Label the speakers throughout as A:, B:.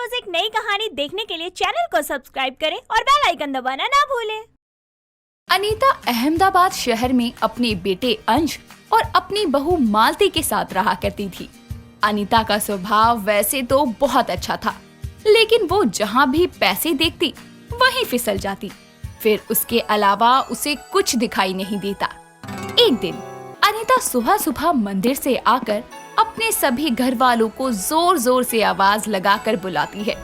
A: रोज एक नई कहानी देखने के लिए चैनल को सब्सक्राइब करें और बेल आइकन दबाना ना भूलें।
B: अनीता अहमदाबाद शहर में अपने बेटे अंश और अपनी बहू मालती के साथ रहा करती थी। अनीता का स्वभाव वैसे तो बहुत अच्छा था, लेकिन वो जहाँ भी पैसे देखती वहीं फिसल जाती। फिर उसके अलावा उसे कुछ दिखाई नहीं देता। एक दिन अनीता सुबह सुबह मंदिर से आकर अपने सभी घर वालों को जोर जोर से आवाज लगाकर बुलाती है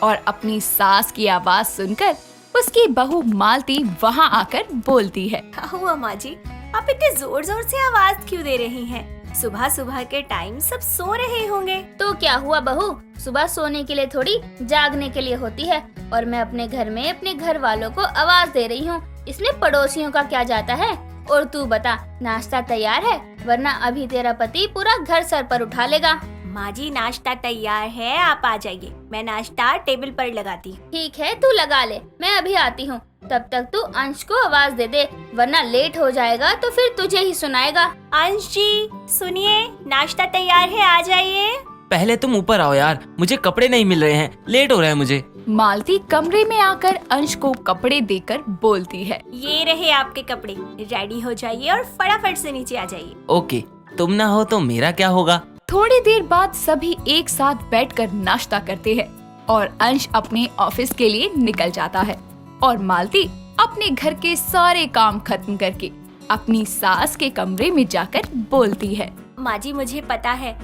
B: और अपनी सास की आवाज सुनकर उसकी बहू मालती वहाँ आकर बोलती है,
A: क्या हुआ माँ जी, आप इतने जोर जोर से आवाज क्यों दे रही हैं? सुबह सुबह के टाइम सब सो रहे होंगे।
C: तो क्या हुआ बहू, सुबह सोने के लिए थोड़ी जागने के लिए होती है। और मैं अपने घर में अपने घर वालों को आवाज दे रही हूँ, इसमें पड़ोसियों का क्या जाता है। और तू बता, नाश्ता तैयार है? वरना अभी तेरा पति पूरा घर सर पर उठा लेगा।
A: माँ जी नाश्ता तैयार है, आप आ जाइए, मैं नाश्ता टेबल पर लगाती हूँ।
C: ठीक है, तू लगा ले, मैं अभी आती हूँ। तब तक तू अंश को आवाज दे दे, वरना लेट हो जाएगा तो फिर तुझे ही सुनाएगा।
A: अंश जी सुनिए, नाश्ता तैयार है, आ जाइए।
D: पहले तुम ऊपर आओ यार, मुझे कपड़े नहीं मिल रहे हैं, लेट हो रहा है मुझे।
B: मालती कमरे में आकर अंश को कपड़े देकर बोलती है,
A: ये रहे आपके कपड़े, रेडी हो जाइए और फटाफट से नीचे आ जाइए।
D: ओके, तुम ना हो तो मेरा क्या होगा।
B: थोड़ी देर बाद सभी एक साथ बैठकर नाश्ता करते हैं और अंश अपने ऑफिस के लिए निकल जाता है और मालती अपने घर के सारे काम खत्म करके अपनी सास के कमरे में जाकर बोलती है,
A: माँ जी मुझे पता है,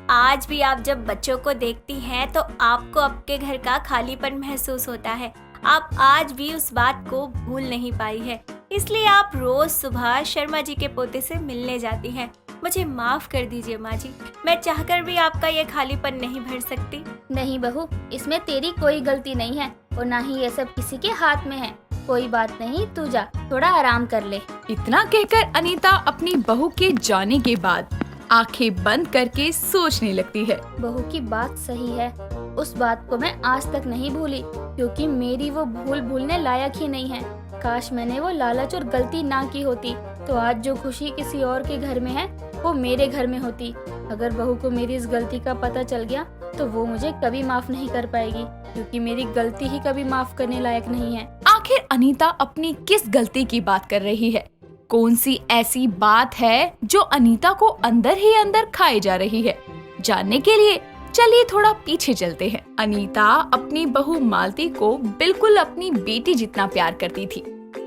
A: आज भी आप जब बच्चों को देखती हैं तो आपको आपके घर का खालीपन महसूस होता है। आप आज भी उस बात को भूल नहीं पाई है, इसलिए आप रोज सुबह शर्मा जी के पोते से मिलने जाती हैं। मुझे माफ कर दीजिए माँ जी, मैं चाहकर भी आपका ये खालीपन नहीं भर सकती।
C: नहीं बहू, इसमें तेरी कोई गलती नहीं है और ना ही ये सब किसी के हाथ में है। कोई बात नहीं, तू जा, थोड़ा आराम कर ले।
B: इतना कहकर अनीता अपनी बहू के जाने के बाद आंखें बंद करके सोचने लगती है।
C: बहू की बात सही है, उस बात को मैं आज तक नहीं भूली, क्योंकि मेरी वो भूल भूलने लायक ही नहीं है। काश मैंने वो लालच और गलती ना की होती तो आज जो खुशी किसी और के घर में है वो मेरे घर में होती। अगर बहू को मेरी इस गलती का पता चल गया तो वो मुझे कभी माफ नहीं कर पाएगी, क्योंकि मेरी गलती ही कभी माफ करने लायक नहीं है।
B: आखिर अनीता अपनी किस गलती की बात कर रही है? कौन सी ऐसी बात है जो अनीता को अंदर ही अंदर खाए जा रही है? जानने के लिए चलिए थोड़ा पीछे चलते हैं। अनीता अपनी बहू मालती को बिल्कुल अपनी बेटी जितना प्यार करती थी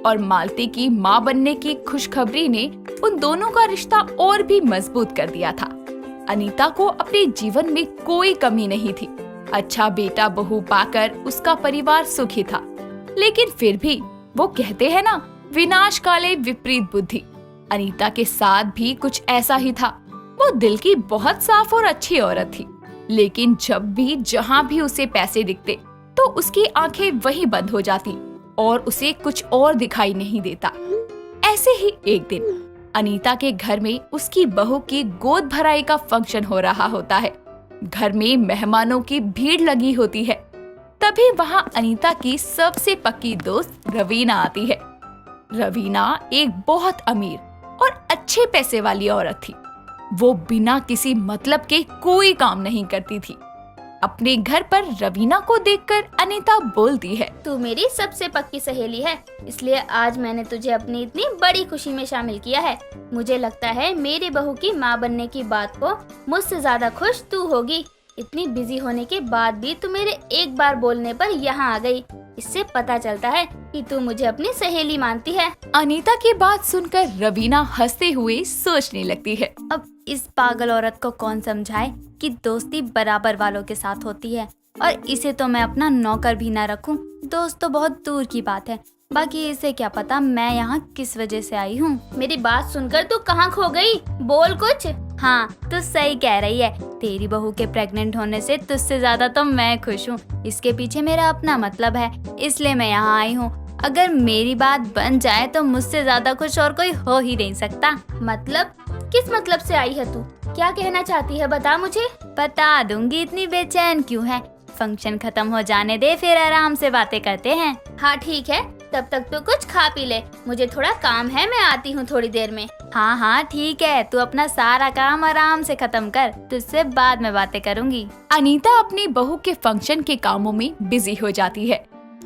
B: और मालती की माँ बनने की खुशखबरी ने उन दोनों का रिश्ता और भी मजबूत कर दिया था। अनीता को अपने जीवन में कोई कमी नहीं थी। अच्छा बेटा बहू पाकर उसका परिवार सुखी था, लेकिन फिर भी वो कहते हैं ना, विनाश काले विपरीत बुद्धि। अनीता के साथ भी कुछ ऐसा ही था। वो दिल की बहुत साफ और अच्छी औरत थी, लेकिन जब भी जहाँ भी उसे पैसे दिखते तो उसकी आंखें वहीं बंद हो जाती और उसे कुछ और दिखाई नहीं देता। ऐसे ही एक दिन अनीता के घर में उसकी बहू की गोद भराई का फंक्शन हो रहा होता है। घर में मेहमानों की भीड़ लगी होती है। तभी वहाँ अनीता की सबसे पक्की दोस्त रवीना आती है। रवीना एक बहुत अमीर और अच्छे पैसे वाली औरत थी। वो बिना किसी मतलब के कोई काम नहीं करती थी। अपने घर पर रवीना को देखकर अनीता बोलती है,
C: तू मेरी सबसे पक्की सहेली है, इसलिए आज मैंने तुझे अपनी इतनी बड़ी खुशी में शामिल किया है। मुझे लगता है मेरी बहू की माँ बनने की बात को मुझसे ज्यादा खुश तू होगी। इतनी बिजी होने के बाद भी तू मेरे एक बार बोलने पर यहाँ आ गई। इससे पता चलता है कि तू मुझे अपनी सहेली मानती है।
B: अनीता की बात सुनकर रवीना हंसते हुए सोचने लगती है,
C: अब इस पागल औरत को कौन समझाए कि दोस्ती बराबर वालों के साथ होती है, और इसे तो मैं अपना नौकर भी ना रखूं। दोस्त तो बहुत दूर की बात है, बाकी इसे क्या पता मैं यहाँ किस वजह से आई हूँ। मेरी बात सुनकर तू कहाँ खो गई? बोल कुछ। हाँ, तू सही कह रही है, तेरी बहू के प्रेग्नेंट होने से तुझसे ज्यादा तो मैं खुश हूँ। इसके पीछे मेरा अपना मतलब है, इसलिए मैं यहाँ आई हूँ। अगर मेरी बात बन जाए तो मुझसे ज्यादा खुश और कोई हो ही नहीं सकता। मतलब? किस मतलब से आई है तू? क्या कहना चाहती है, बता मुझे। बता दूंगी, इतनी बेचैन क्यों है? फंक्शन खत्म हो जाने दे, फिर आराम से बातें करते हैं। हाँ ठीक है, तब तक तो कुछ खा पी ले, मुझे थोड़ा काम है, मैं आती हूँ थोड़ी देर में। हाँ हाँ ठीक है, तू अपना सारा काम आराम से खत्म कर, तुझसे बाद में बातें करूँगी।
B: अनीता अपनी बहू के फंक्शन के कामों में बिजी हो जाती है।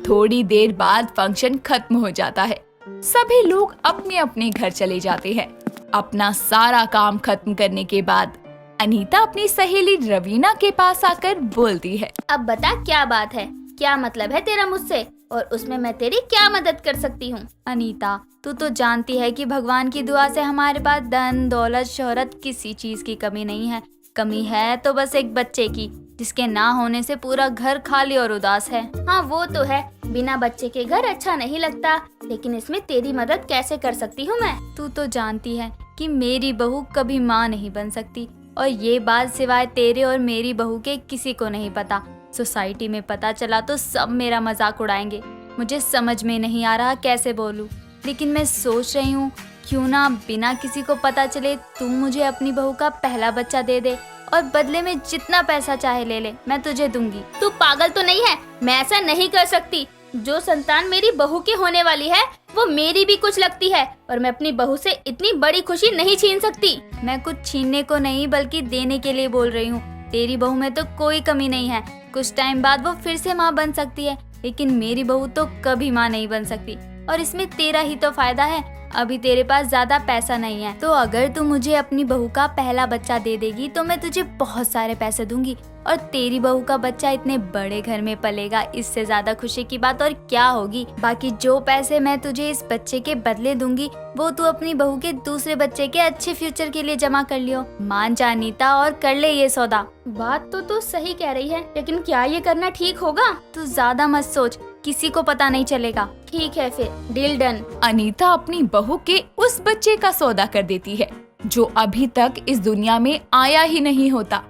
B: थोड़ी देर बाद फंक्शन खत्म हो जाता है। सभी लोग अपने अपने घर चले जाते हैं। अपना सारा काम खत्म करने के बाद अनीता अपनी सहेली रवीना के पास आकर बोलती है।
C: अब बता क्या बात है, क्या मतलब है तेरा मुझसे, और उसमें मैं तेरी क्या मदद कर सकती हूँ। अनीता, तू तो जानती है कि भगवान की दुआ से हमारे पास धन दौलत शोहरत किसी चीज की कमी नहीं है। कमी है तो बस एक बच्चे की, जिसके ना होने से पूरा घर खाली और उदास है। हाँ वो तो है, बिना बच्चे के घर अच्छा नहीं लगता, लेकिन इसमें तेरी मदद कैसे कर सकती हूँ मैं। तू तो जानती है कि मेरी बहू कभी माँ नहीं बन सकती, और ये बात सिवाय तेरे और मेरी बहू के किसी को नहीं पता। सोसाइटी में पता चला तो सब मेरा मजाक उड़ाएंगे। मुझे समझ में नहीं आ रहा कैसे बोलूं, लेकिन मैं सोच रही हूँ क्यों ना बिना किसी को पता चले तू मुझे अपनी बहू का पहला बच्चा दे दे, और बदले में जितना पैसा चाहे ले ले, मैं तुझे दूंगी। तू पागल तो नहीं है? मैं ऐसा नहीं कर सकती। जो संतान मेरी बहू की होने वाली है वो मेरी भी कुछ लगती है, और मैं अपनी बहू से इतनी बड़ी खुशी नहीं छीन सकती। मैं कुछ छीनने को नहीं बल्कि देने के लिए बोल रही हूँ। तेरी बहू में तो कोई कमी नहीं है, कुछ टाइम बाद वो फिर से माँ बन सकती है, लेकिन मेरी बहू तो कभी माँ नहीं बन सकती, और इसमें तेरा ही तो फायदा है। अभी तेरे पास ज्यादा पैसा नहीं है, तो अगर तू मुझे अपनी बहू का पहला बच्चा दे देगी तो मैं तुझे बहुत सारे पैसे दूंगी, और तेरी बहू का बच्चा इतने बड़े घर में पलेगा। इससे ज्यादा खुशी की बात और क्या होगी। बाकी जो पैसे मैं तुझे इस बच्चे के बदले दूंगी वो तू अपनी बहू के दूसरे बच्चे के अच्छे फ्यूचर के लिए जमा कर लियो। मान जा अनीता और कर ले ये सौदा। बात तो तू सही कह रही है, लेकिन क्या ये करना ठीक होगा? तू ज्यादा मत सोच, किसी को पता नहीं चलेगा। ठीक है फिर, डील डन।
B: अनीता अपनी बहू के उस बच्चे का सौदा कर देती है जो अभी तक इस दुनिया में आया ही नहीं होता,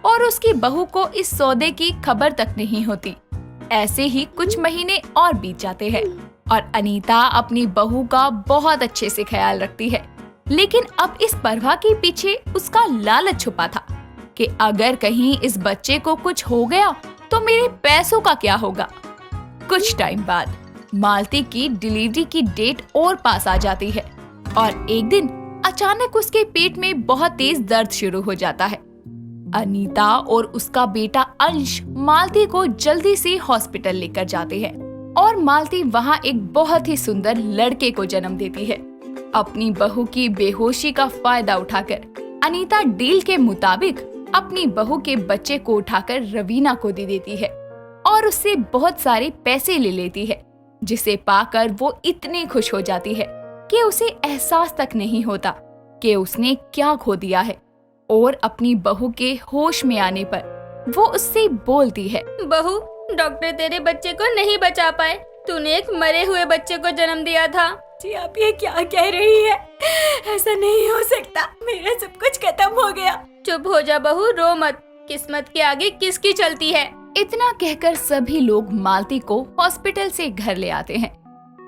B: और उसकी बहू को इस सौदे की खबर तक नहीं होती। ऐसे ही कुछ महीने और बीत जाते हैं, और अनीता अपनी बहू का बहुत अच्छे से ख्याल रखती है। लेकिन अब इस परवाह के पीछे उसका लालच छुपा था कि अगर कहीं इस बच्चे को कुछ हो गया तो मेरे पैसों का क्या होगा। कुछ टाइम बाद मालती की डिलीवरी की डेट और पास आ जाती है, और एक दिन अचानक उसके पेट में बहुत तेज दर्द शुरू हो जाता है। अनीता और उसका बेटा अंश मालती को जल्दी से हॉस्पिटल लेकर जाते हैं, और मालती वहाँ एक बहुत ही सुंदर लड़के को जन्म देती है। अपनी बहू की बेहोशी का फायदा उठाकर अनीता डील के मुताबिक अपनी बहू के बच्चे को उठाकर रवीना को दे देती है, और उससे बहुत सारे पैसे ले लेती है, जिसे पाकर वो इतनी खुश हो जाती है कि उसे एहसास तक नहीं होता कि उसने क्या खो दिया है। और अपनी बहू के होश में आने पर वो उससे बोलती है,
C: बहू, डॉक्टर तेरे बच्चे को नहीं बचा पाए, तूने एक मरे हुए बच्चे को जन्म दिया था।
A: जी आप ये क्या कह रही है? ऐसा नहीं हो सकता, मेरा सब कुछ खत्म हो गया।
C: चुप हो जा बहू, रो मत, किस्मत के आगे किसकी चलती है।
B: इतना कहकर सभी लोग मालती को हॉस्पिटल से घर ले आते हैं।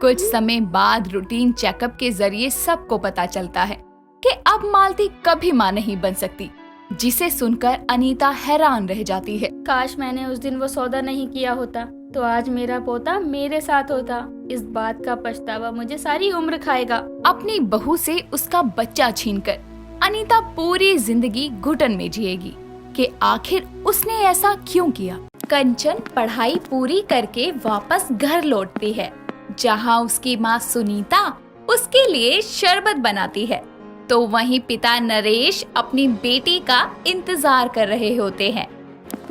B: कुछ समय बाद रूटीन चेकअप के जरिए सबको पता चलता है कि अब मालती कभी मां नहीं बन सकती, जिसे सुनकर अनीता हैरान रह जाती है।
C: काश मैंने उस दिन वो सौदा नहीं किया होता, तो आज मेरा पोता मेरे साथ होता। इस बात का पछतावा मुझे सारी उम्र खाएगा।
B: अपनी बहू से उसका बच्चा छीनकर अनीता पूरी जिंदगी घुटन में जिएगी कि आखिर उसने ऐसा क्यों किया। कंचन पढ़ाई पूरी करके वापस घर लौटती है, जहाँ उसकी माँ सुनीता उसके लिए शरबत बनाती है, तो वहीं पिता नरेश अपनी बेटी का इंतजार कर रहे होते हैं।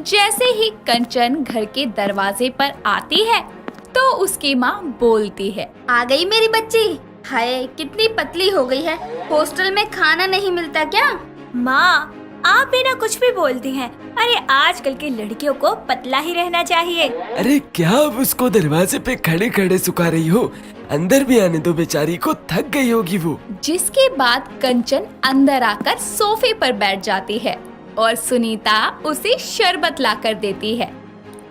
B: जैसे ही कंचन घर के दरवाजे पर आती है तो उसकी माँ बोलती है,
C: आ गई मेरी बच्ची। हाय कितनी पतली हो गई है, हॉस्टल में खाना नहीं मिलता क्या?
A: माँ, आप बिना कुछ भी बोलती हैं। अरे आजकल की लड़कियों को पतला ही रहना चाहिए।
E: अरे क्या अब उसको दरवाजे पे खड़े खड़े सुखा रही हो? अंदर भी आने दो, बेचारी को थक गई होगी वो।
B: जिसके बाद कंचन अंदर आकर सोफे पर बैठ जाती है, और सुनीता उसे शरबत लाकर देती है,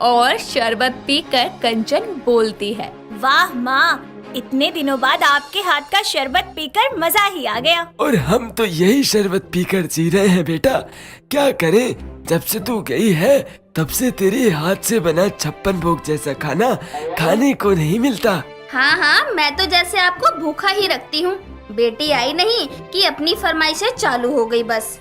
B: और शरबत पीकर कंचन बोलती है,
A: वाह माँ, इतने दिनों बाद आपके हाथ का शरबत पीकर मजा ही आ गया।
E: और हम तो यही शरबत पीकर जी रहे हैं बेटा। क्या करें, जब से तू गई है तब से तेरे हाथ से बना 56 भोग जैसा खाना खाने को नहीं मिलता।
C: हाँ हाँ, मैं तो जैसे आपको भूखा ही रखती हूँ। बेटी आई नहीं कि अपनी फरमाइशें चालू हो गई बस।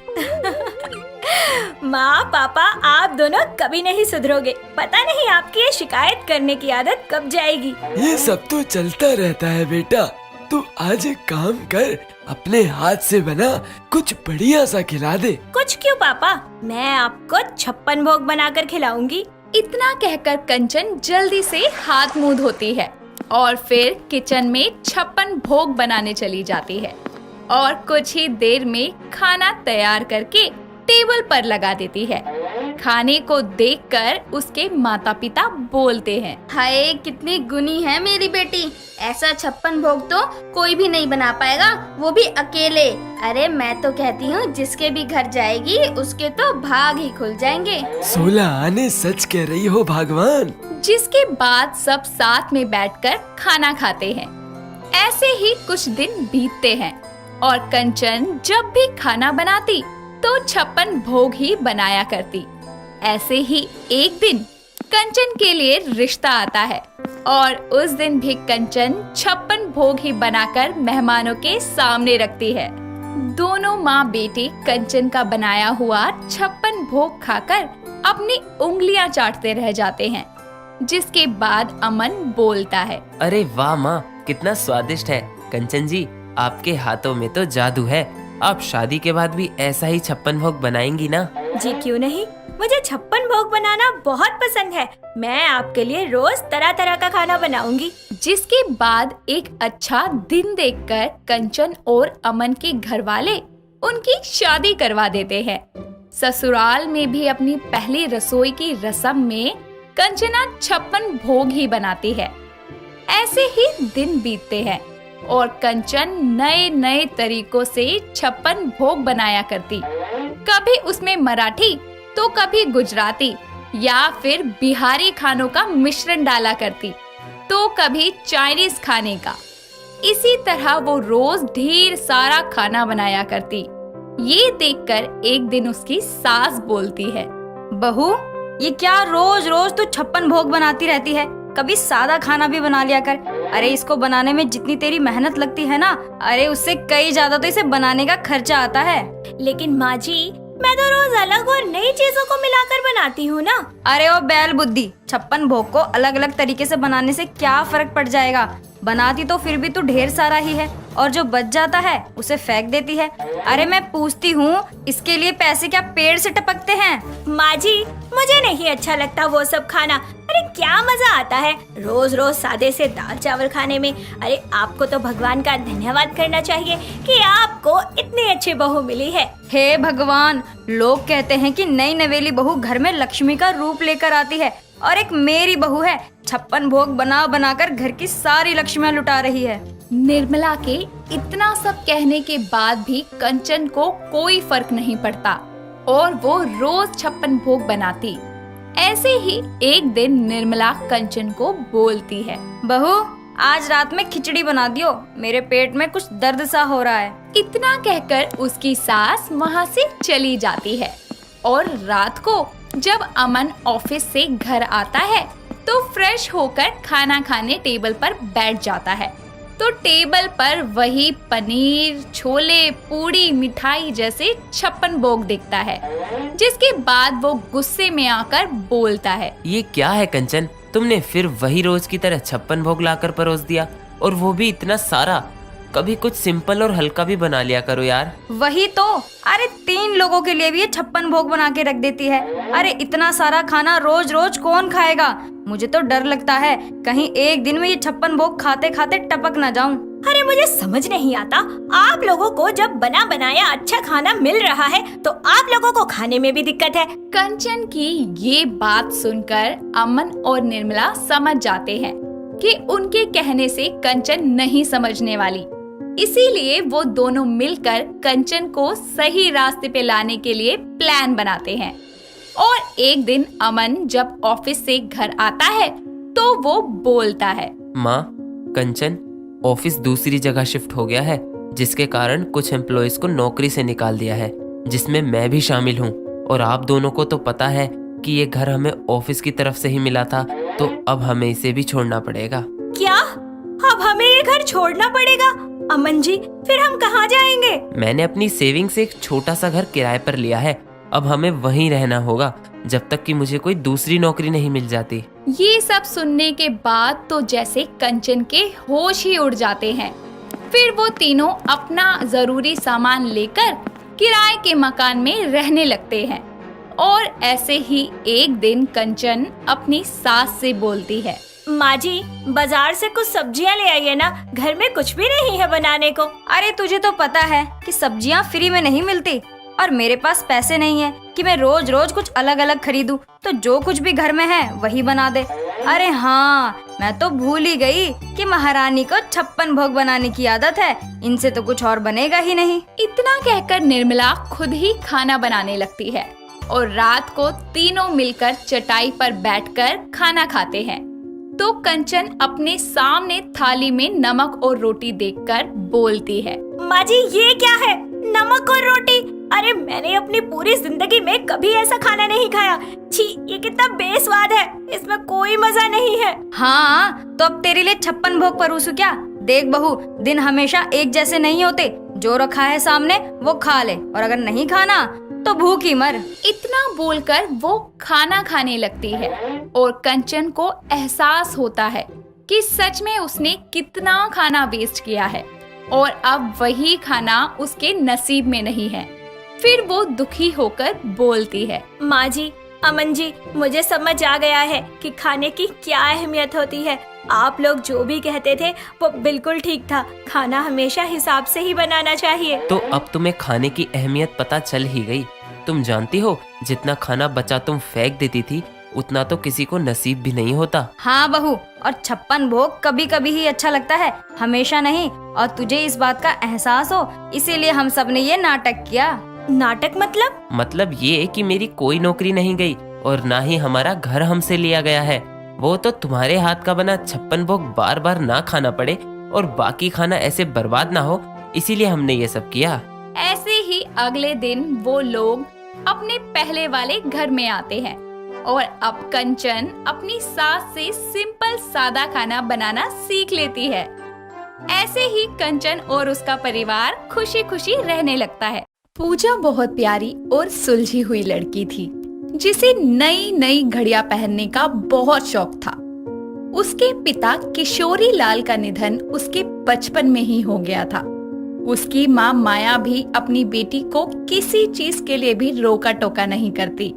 A: माँ पापा आप दोनों कभी नहीं सुधरोगे। पता नहीं आपकी ये शिकायत करने की आदत कब जाएगी।
E: ये सब तो चलता रहता है बेटा। तू आज एक काम कर, अपने हाथ से बना कुछ बढ़िया सा खिला दे।
A: कुछ क्यों पापा, मैं आपको 56 भोग बनाकर खिलाऊंगी।
B: इतना कहकर कंचन जल्दी से हाथ मुंह धोती है और फिर किचन में 56 भोग बनाने चली जाती है और कुछ ही देर में खाना तैयार करके टेबल पर लगा देती है। खाने को देखकर उसके माता पिता बोलते हैं,
C: हाय कितनी गुनी है मेरी बेटी, ऐसा 56 भोग तो कोई भी नहीं बना पाएगा, वो भी अकेले। अरे मैं तो कहती हूँ जिसके भी घर जाएगी उसके तो भाग ही खुल जाएंगे।
E: 16 आने सच कह रही हो भगवान।
B: जिसके बाद सब साथ में बैठकर खाना खाते हैं। ऐसे ही कुछ दिन बीतते हैं और कंचन जब भी खाना बनाती तो 56 भोग ही बनाया करती। ऐसे ही एक दिन कंचन के लिए रिश्ता आता है और उस दिन भी कंचन 56 भोग ही बनाकर मेहमानों के सामने रखती है। दोनों माँ बेटे कंचन का बनाया हुआ 56 भोग खाकर अपनी उंगलियां चाटते रह जाते हैं। जिसके बाद अमन बोलता है,
D: अरे वाह माँ, कितना स्वादिष्ट है। कंचन जी, आपके हाथों में तो जादू है। आप शादी के बाद भी ऐसा ही 56 भोग बनाएंगी ना?
A: जी क्यों नहीं, मुझे 56 भोग बनाना बहुत पसंद है। मैं आपके लिए रोज तरह तरह का खाना बनाऊंगी।
B: जिसके बाद एक अच्छा दिन देखकर कंचन और अमन के घर वाले उनकी शादी करवा देते हैं। ससुराल में भी अपनी पहली रसोई की रस्म में कंचना 56 भोग ही बनाती है। ऐसे ही दिन बीतते हैं और कंचन नए नए तरीकों से 56 भोग बनाया करती। कभी उसमें मराठी तो कभी गुजराती या फिर बिहारी खानों का मिश्रण डाला करती, तो कभी चाइनीज खाने का। इसी तरह वो रोज ढेर सारा खाना बनाया करती। ये देखकर एक दिन उसकी सास बोलती है,
C: बहू ये क्या रोज रोज तू 56 भोग बनाती रहती है, कभी सादा खाना भी बना लिया कर। अरे इसको बनाने में जितनी तेरी मेहनत लगती है ना, अरे उससे कई ज्यादा तो इसे बनाने का खर्चा आता है।
A: लेकिन माँ जी, मैं तो रोज अलग और नई चीजों को मिलाकर बनाती हूँ ना।
C: अरे ओ बैल बुद्धि, 56 भोग को अलग अलग तरीके से बनाने से क्या फर्क पड़ जाएगा। बनाती तो फिर भी तू ढेर सारा ही है और जो बच जाता है उसे फेंक देती है। अरे मैं पूछती हूँ, इसके लिए पैसे क्या पेड़ से टपकते हैं?
A: माँ जी, मुझे नहीं अच्छा लगता वो सब खाना। अरे क्या मजा आता है रोज रोज सादे से दाल चावल खाने में। अरे आपको तो भगवान का धन्यवाद करना चाहिए कि आपको इतनी अच्छी बहू मिली है।
C: हे भगवान, लोग कहते हैं कि नई नवेली बहू घर में लक्ष्मी का रूप लेकर आती है और एक मेरी बहू है 56 भोग बना बनाकर घर की सारी लक्ष्मियां लुटा रही है।
B: निर्मला के इतना सब कहने के बाद भी कंचन को कोई फर्क नहीं पड़ता और वो रोज 56 भोग बनाती। ऐसे ही एक दिन निर्मला कंचन को बोलती है,
C: बहू आज रात में खिचड़ी बना दियो, मेरे पेट में कुछ दर्द सा हो रहा है।
B: इतना कहकर उसकी सास वहाँ से चली जाती है और रात को जब अमन ऑफिस से घर आता है तो फ्रेश होकर खाना खाने टेबल पर बैठ जाता है। तो टेबल पर वही पनीर, छोले, पूड़ी, मिठाई जैसे 56 भोग दिखता है। जिसके बाद वो गुस्से में आकर बोलता है,
D: ये क्या है कंचन, तुमने फिर वही रोज की तरह 56 भोग लाकर परोस दिया, और वो भी इतना सारा। कभी कुछ सिंपल और हल्का भी बना लिया करो यार।
C: वही तो, अरे 3 लोगों के लिए भी ये 56 भोग बना के रख देती है। अरे इतना सारा खाना रोज रोज कौन खाएगा? मुझे तो डर लगता है कहीं एक दिन में ये 56 भोग खाते खाते टपक ना जाऊं।
A: अरे मुझे समझ नहीं आता, आप लोगों को जब बना बनाया अच्छा खाना मिल रहा है तो आप लोगों को खाने में भी दिक्कत है।
B: कंचन की ये बात सुनकर अमन और निर्मला समझ जाते हैं कि उनके कहने से कंचन नहीं समझने वाली। इसीलिए वो दोनों मिलकर कंचन को सही रास्ते पे लाने के लिए प्लान बनाते हैं। और एक दिन अमन जब ऑफिस से घर आता है तो वो बोलता है,
D: माँ, कंचन ऑफिस दूसरी जगह शिफ्ट हो गया है, जिसके कारण कुछ एम्प्लॉयज को नौकरी से निकाल दिया है, जिसमें मैं भी शामिल हूँ। और आप दोनों को तो पता है कि ये घर हमें ऑफिस की तरफ से ही मिला था, तो अब हमें इसे भी छोड़ना पड़ेगा।
A: क्या? अब हमें ये घर छोड़ना पड़ेगा? अमन जी, फिर हम कहाँ जाएंगे?
D: मैंने अपनी सेविंग से एक छोटा सा घर किराए पर लिया है। अब हमें वहीं रहना होगा जब तक कि मुझे कोई दूसरी नौकरी नहीं मिल जाती।
B: ये सब सुनने के बाद तो जैसे कंचन के होश ही उड़ जाते हैं। फिर वो तीनों अपना जरूरी सामान लेकर किराए के मकान में रहने लगते हैं। और ऐसे ही एक दिन कंचन अपनी सास से बोलती है,
A: माँ जी, बाजार से कुछ सब्जियाँ ले आइए ना, घर में कुछ भी नहीं है बनाने को।
C: अरे तुझे तो पता है कि सब्जियां फ्री में नहीं मिलती, और मेरे पास पैसे नहीं है कि मैं रोज रोज कुछ अलग अलग खरीदूं, तो जो कुछ भी घर में है वही बना दे। अरे हाँ, मैं तो भूल ही गई कि महारानी को 56 भोग बनाने की आदत है, इनसे तो कुछ और बनेगा ही नहीं।
B: इतना कहकर निर्मला खुद ही खाना बनाने लगती है और रात को तीनों मिलकर चटाई पर बैठकर खाना खाते हैं। तो कंचन अपने सामने थाली में नमक और रोटी देखकर बोलती है,
A: माँ जी, ये क्या है? नमक और रोटी? अरे मैंने अपनी पूरी जिंदगी में कभी ऐसा खाना नहीं खाया। छी, ये कितना बेस्वाद है, इसमें कोई मजा नहीं है।
C: हाँ, तो अब तेरे लिए 56 भोग परोसूं क्या? देख बहू, दिन हमेशा एक जैसे नहीं होते। जो रखा है सामने वो खा ले, और अगर नहीं खाना तो भूखी मर।
B: इतना बोलकर वो खाना खाने लगती है और कंचन को एहसास होता है कि सच में उसने कितना खाना वेस्ट किया है और अब वही खाना उसके नसीब में नहीं है। फिर वो दुखी होकर बोलती है,
A: माँ जी, अमन जी, मुझे समझ आ गया है कि खाने की क्या अहमियत होती है। आप लोग जो भी कहते थे वो बिल्कुल ठीक था। खाना हमेशा हिसाब से ही बनाना चाहिए।
D: तो अब तुम्हें खाने की अहमियत पता चल ही गई। तुम जानती हो, जितना खाना बचा तुम फेंक देती थी उतना तो किसी को नसीब भी नहीं होता।
C: हाँ बहू, और 56 भोग कभी कभी ही अच्छा लगता है, हमेशा नहीं। और तुझे इस बात का एहसास हो, इसीलिए हम सब ने ये नाटक किया।
A: नाटक मतलब?
D: मतलब ये कि मेरी कोई नौकरी नहीं गई और ना ही हमारा घर हमसे लिया गया है। वो तो तुम्हारे हाथ का बना 56 भोग बार बार ना खाना पड़े और बाकी खाना ऐसे बर्बाद ना हो, इसीलिए हमने ये सब किया।
B: ऐसे ही अगले दिन वो लोग अपने पहले वाले घर में आते हैं और अब कंचन अपनी सास से सिंपल सादा खाना बनाना सीख लेती है। ऐसे ही कंचन और उसका परिवार खुशी खुशी रहने लगता है। पूजा बहुत प्यारी और सुलझी हुई लड़की थी जिसे नई नई घड़ियां पहनने का बहुत शौक था। उसके पिता किशोरी लाल का निधन उसके बचपन में ही हो गया था। उसकी माँ माया भी अपनी बेटी को किसी चीज के लिए भी रोका टोका नहीं करती।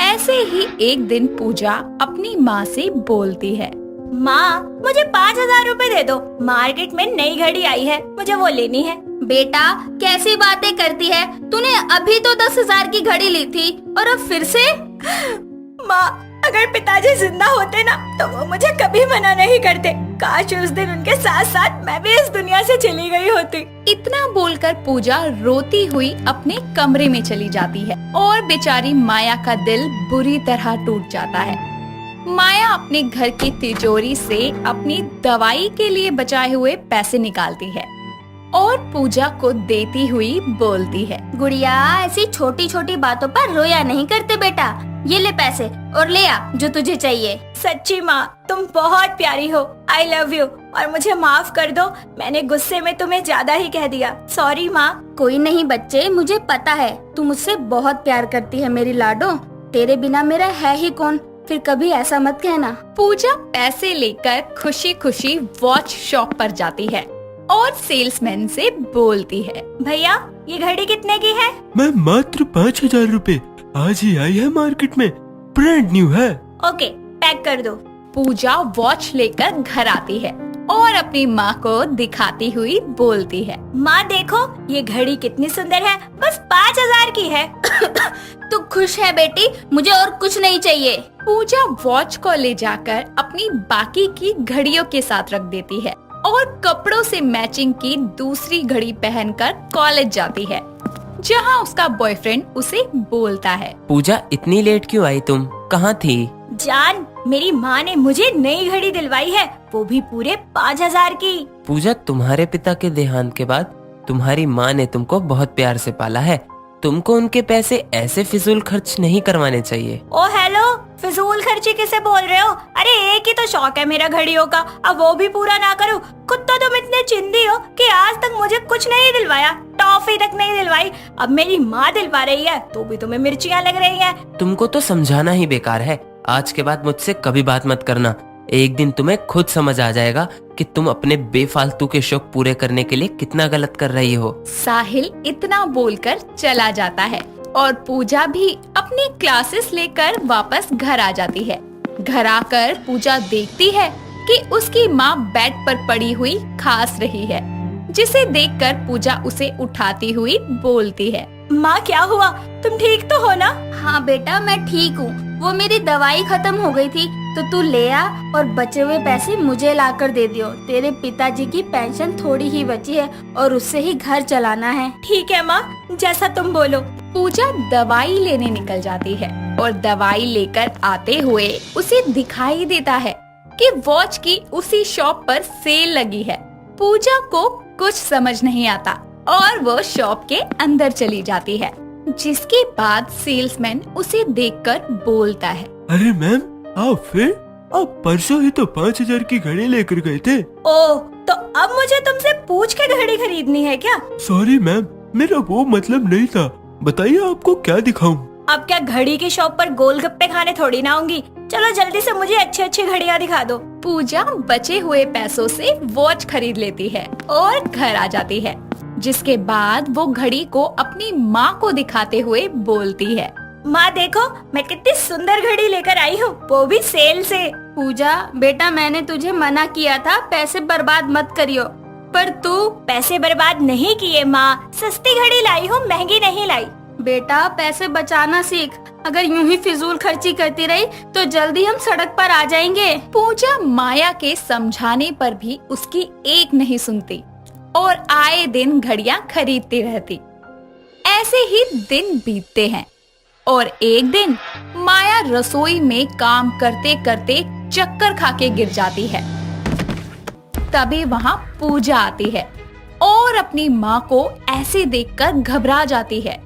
B: ऐसे ही एक दिन पूजा अपनी माँ से बोलती है,
A: माँ, मुझे 5000 रुपए दे दो। मार्केट में नई घड़ी आई है, मुझे वो लेनी है।
C: बेटा, कैसी बातें करती है? तूने अभी तो 10,000 की घड़ी ली थी और अब फिर से?
A: माँ, अगर पिताजी जिंदा होते ना तो वो मुझे कभी मना नहीं करते। काश उस दिन उनके साथ साथ मैं भी इस दुनिया से चली गई होती।
B: इतना बोलकर पूजा रोती हुई अपने कमरे में चली जाती है और बेचारी माया का दिल बुरी तरह टूट जाता है। माया अपने घर की तिजोरी से अपनी दवाई के लिए बचाए हुए पैसे निकालती है और पूजा को देती हुई बोलती है,
C: गुड़िया, ऐसी छोटी छोटी बातों पर रोया नहीं करते बेटा। ये ले पैसे और ले आ जो तुझे चाहिए।
A: सच्ची माँ, तुम बहुत प्यारी हो। I love you. और मुझे माफ कर दो, मैंने गुस्से में तुम्हें ज्यादा ही कह दिया। सॉरी माँ।
C: कोई नहीं बच्चे, मुझे पता है तू मुझसे बहुत प्यार करती है मेरी लाडो। तेरे बिना मेरा है ही कौन, फिर कभी ऐसा मत कहना।
B: पूजा पैसे लेकर खुशी खुशी वॉच शॉप पर जाती है और सेल्समैन से बोलती है,
A: भैया, ये घड़ी कितने की है?
E: मैं मात्र 5000 रुपए, आज ही आई है मार्केट में, ब्रांड न्यू है।
A: ओके, पैक कर दो।
B: पूजा वॉच लेकर घर आती है और अपनी माँ को दिखाती हुई बोलती है,
A: माँ देखो, ये घड़ी कितनी सुंदर है, बस 5000 की है।
C: तू खुश है बेटी, मुझे और कुछ नहीं चाहिए।
B: पूजा वॉच को ले जाकर अपनी बाकी की घड़ियों के साथ रख देती है और कपड़ों से मैचिंग की दूसरी घड़ी पहनकर कॉलेज जाती है, जहाँ उसका बॉयफ्रेंड उसे बोलता है,
D: पूजा, इतनी लेट क्यों आई तुम? कहाँ थी?
A: जान, मेरी माँ ने मुझे नई घड़ी दिलवाई है, वो भी पूरे 5000 की।
D: पूजा, तुम्हारे पिता के देहांत के बाद तुम्हारी माँ ने तुमको बहुत प्यार से पाला है तुमको उनके पैसे ऐसे फिजूल खर्च नहीं करवाने चाहिए।
A: ओ हेलो, फिजूल खर्ची किसे बोल रहे हो? अरे एक ही तो शौक है मेरा घड़ियों का, अब वो भी पूरा ना करूं? खुद तो तुम इतने चिंदी हो कि आज तक मुझे कुछ नहीं दिलवाया, टॉफी तक नहीं दिलवाई। अब मेरी माँ दिलवा रही है तो भी तुम्हें मिर्चियाँ लग रही हैं।
D: तुमको तो समझाना ही बेकार है। आज के बाद मुझसे कभी बात मत करना। एक दिन तुम्हें खुद समझ आ जाएगा कि तुम अपने बेफालतू के शौक पूरे करने के लिए कितना गलत कर रही हो।
B: साहिल इतना बोलकर चला जाता है और पूजा भी अपनी क्लासेस लेकर वापस घर आ जाती है। घर आकर पूजा देखती है कि उसकी माँ बेड पर पड़ी हुई खांस रही है, जिसे देखकर पूजा उसे उठाती हुई बोलती है,
A: माँ क्या हुआ, तुम ठीक तो हो ना?
C: हाँ बेटा, मैं ठीक हूँ। वो मेरी दवाई खत्म हो गई थी तो तू ले आ और बचे हुए पैसे मुझे लाकर दे दियो। तेरे पिताजी की पेंशन थोड़ी ही बची है और उससे ही घर चलाना है।
A: ठीक है माँ, जैसा तुम बोलो।
B: पूजा दवाई लेने निकल जाती है और दवाई लेकर आते हुए उसे दिखाई देता है कि वॉच की उसी शॉप पर सेल लगी है। पूजा को कुछ समझ नहीं आता और वो शॉप के अंदर चली जाती है, जिसके बाद सेल्समैन उसे देखकर बोलता है,
E: अरे मैम, आप परसों ही तो 5,000 की घड़ी लेकर गए थे।
A: ओ, तो अब मुझे तुमसे पूछ के घड़ी खरीदनी है क्या?
E: सॉरी मैम, मेरा वो मतलब नहीं था। बताइए आपको क्या दिखाऊं?
A: अब क्या घड़ी की शॉप पर गोलगप्पे खाने थोड़ी ना आऊंगी। चलो जल्दी से मुझे अच्छी अच्छी घड़ियाँ दिखा दो।
B: पूजा बचे हुए पैसों से वॉच खरीद लेती है और घर आ जाती है, जिसके बाद वो घड़ी को अपनी माँ को दिखाते हुए बोलती है,
A: माँ देखो, मैं कितनी सुंदर घड़ी लेकर आई हूँ, वो भी सेल से।
C: पूजा बेटा, मैंने तुझे मना किया था पैसे बर्बाद मत करियो, पर तू
A: पैसे बर्बाद नहीं किए माँ, सस्ती घड़ी लाई हूँ, महंगी नहीं लाई।
C: बेटा पैसे बचाना सीख। अगर यूं ही फिजूल खर्ची करती रही तो जल्दी हम सड़क पर आ जाएंगे।
B: पूजा माया के समझाने पर भी उसकी एक नहीं सुनती और आए दिन घड़ियां खरीदती रहती। ऐसे ही दिन बीतते हैं और एक दिन माया रसोई में काम करते करते चक्कर खाके गिर जाती है। तभी वहाँ पूजा आती है और अपनी माँ को ऐसे देखकर घबरा जाती है,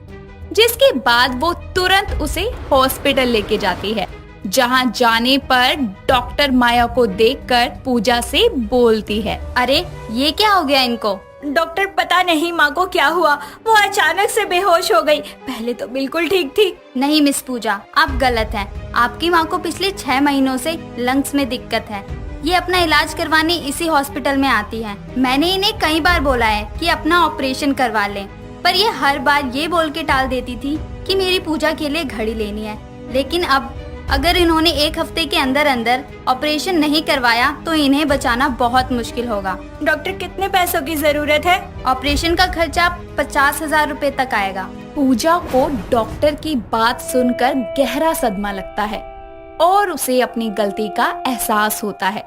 B: जिसके बाद वो तुरंत उसे हॉस्पिटल लेके जाती है, जहाँ जाने पर डॉक्टर माया को देखकर पूजा से बोलती है,
C: अरे ये क्या हो गया इनको?
A: डॉक्टर पता नहीं माँ को क्या हुआ, वो अचानक से बेहोश हो गई। पहले तो बिल्कुल ठीक थी।
C: नहीं मिस पूजा, आप गलत हैं। आपकी माँ को पिछले 6 महीनों से लंग्स में दिक्कत है। ये अपना इलाज करवाने इसी हॉस्पिटल में आती हैं। मैंने इन्हें कई बार बोला है कि अपना ऑपरेशन करवा लें, पर ये हर बार ये बोल के टाल देती थी कि मेरी पूजा के लिए घड़ी लेनी है। लेकिन अब अगर इन्होंने 1 हफ्ते के अंदर अंदर ऑपरेशन नहीं करवाया तो इन्हें बचाना बहुत मुश्किल होगा।
A: डॉक्टर कितने पैसों की जरूरत है?
C: ऑपरेशन का खर्चा 50,000 रुपए तक आएगा।
B: पूजा को डॉक्टर की बात सुनकर गहरा सदमा लगता है और उसे अपनी गलती का एहसास होता है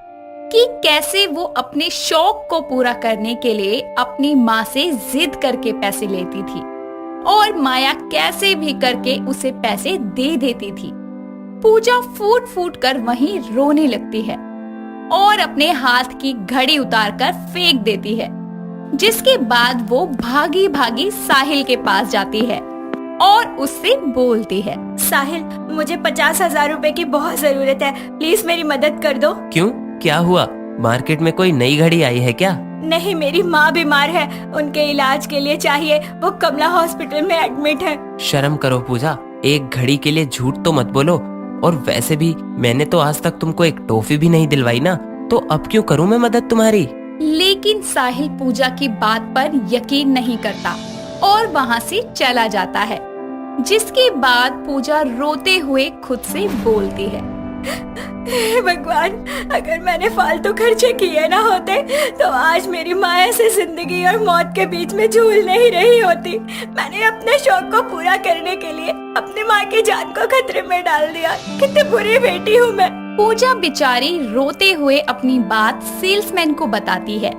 B: कि कैसे वो अपने शौक को पूरा करने के लिए अपनी माँ से जिद करके पैसे लेती थी और माया कैसे भी करके उसे पैसे दे देती थी। पूजा फूट फूट कर वहीं रोने लगती है और अपने हाथ की घड़ी उतारकर फेंक देती है, जिसके बाद वो भागी भागी साहिल के पास जाती है और उससे बोलती है,
A: साहिल, मुझे 50,000 रुपए की बहुत जरूरत है, प्लीज मेरी मदद कर दो।
D: क्यों, क्या हुआ? मार्केट में कोई नई घड़ी आई है क्या?
A: नहीं, मेरी माँ बीमार है, उनके इलाज के लिए चाहिए, वो कमला हॉस्पिटल में एडमिट है।
D: शर्म करो पूजा, एक घड़ी के लिए झूठ तो मत बोलो। और वैसे भी मैंने तो आज तक तुमको एक टॉफी भी नहीं दिलवाई ना, तो अब क्यों करूं मैं मदद तुम्हारी?
B: लेकिन साहिल पूजा की बात पर यकीन नहीं करता और वहाँ से चला जाता है, जिसके बाद पूजा रोते हुए खुद से बोलती है,
A: भगवान, अगर मैंने फालतू खर्चे किए ना होते तो आज मेरी माँ ऐसे जिंदगी और मौत के बीच में झूल नहीं रही होती। मैंने अपने शौक को पूरा करने के लिए अपनी माँ की जान को खतरे में डाल दिया। कितनी बुरी बेटी हूँ मैं।
B: पूजा बेचारी रोते हुए अपनी बात सेल्समैन को बताती है,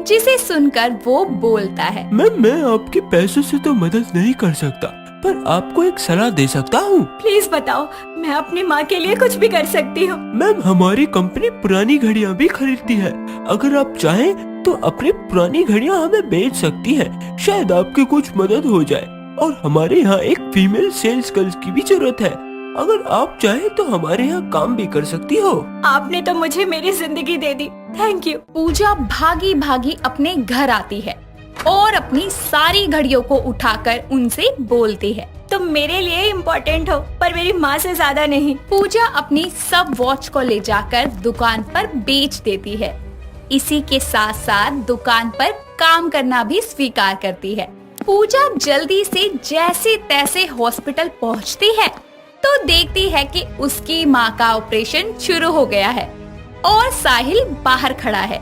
B: जिसे सुनकर वो बोलता है,
E: मैम, मैं आपके पैसों से तो मदद नहीं कर सकता, पर आपको एक सलाह दे सकता हूँ।
A: प्लीज बताओ, मैं अपनी माँ के लिए कुछ भी कर सकती हूँ।
E: मैम, हमारी कंपनी पुरानी घड़ियाँ भी खरीदती है। अगर आप चाहें तो अपनी पुरानी घड़ियाँ हमें बेच सकती हैं। शायद आपकी कुछ मदद हो जाए।
F: और हमारे यहाँ एक फीमेल सेल्स गर्ल्स की भी जरूरत है। अगर आप चाहे तो हमारे यहाँ काम भी कर सकती हो।
A: आपने तो मुझे मेरी जिंदगी दे दी, थैंक यू।
B: पूजा भागी भागी अपने घर आती है और अपनी सारी घड़ियों को उठाकर उनसे बोलती है,
A: तुम मेरे लिए इम्पोर्टेंट हो पर मेरी माँ से ज्यादा नहीं।
B: पूजा अपनी सब वॉच को ले जाकर दुकान पर बेच देती है। इसी के साथ साथ दुकान पर काम करना भी स्वीकार करती है। पूजा जल्दी से जैसे तैसे हॉस्पिटल पहुंचती है तो देखती है कि उसकी माँ का ऑपरेशन शुरू हो गया है और साहिल बाहर खड़ा है।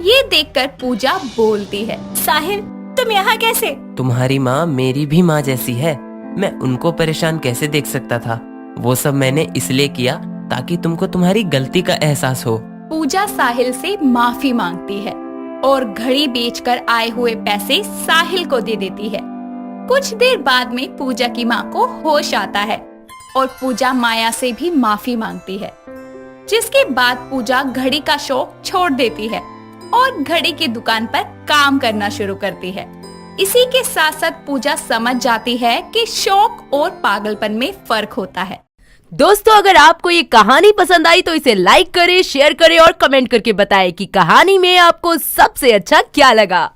B: ये देखकर पूजा बोलती है,
A: साहिल तुम यहाँ कैसे?
D: तुम्हारी माँ मेरी भी माँ जैसी है, मैं उनको परेशान कैसे देख सकता था। वो सब मैंने इसलिए किया ताकि तुमको तुम्हारी गलती का एहसास हो।
B: पूजा साहिल से माफी मांगती है और घड़ी बेचकर आए हुए पैसे साहिल को दे देती है। कुछ देर बाद में पूजा की माँ को होश आता है और पूजा माया से भी माफी मांगती है, जिसके बाद पूजा घड़ी का शौक छोड़ देती है और घड़ी की दुकान पर काम करना शुरू करती है। इसी के साथ साथ पूजा समझ जाती है कि शौक और पागलपन में फर्क होता है।
G: दोस्तों, अगर आपको ये कहानी पसंद आई तो इसे लाइक करें, शेयर करें और कमेंट करके बताएं कि कहानी में आपको सबसे अच्छा क्या लगा।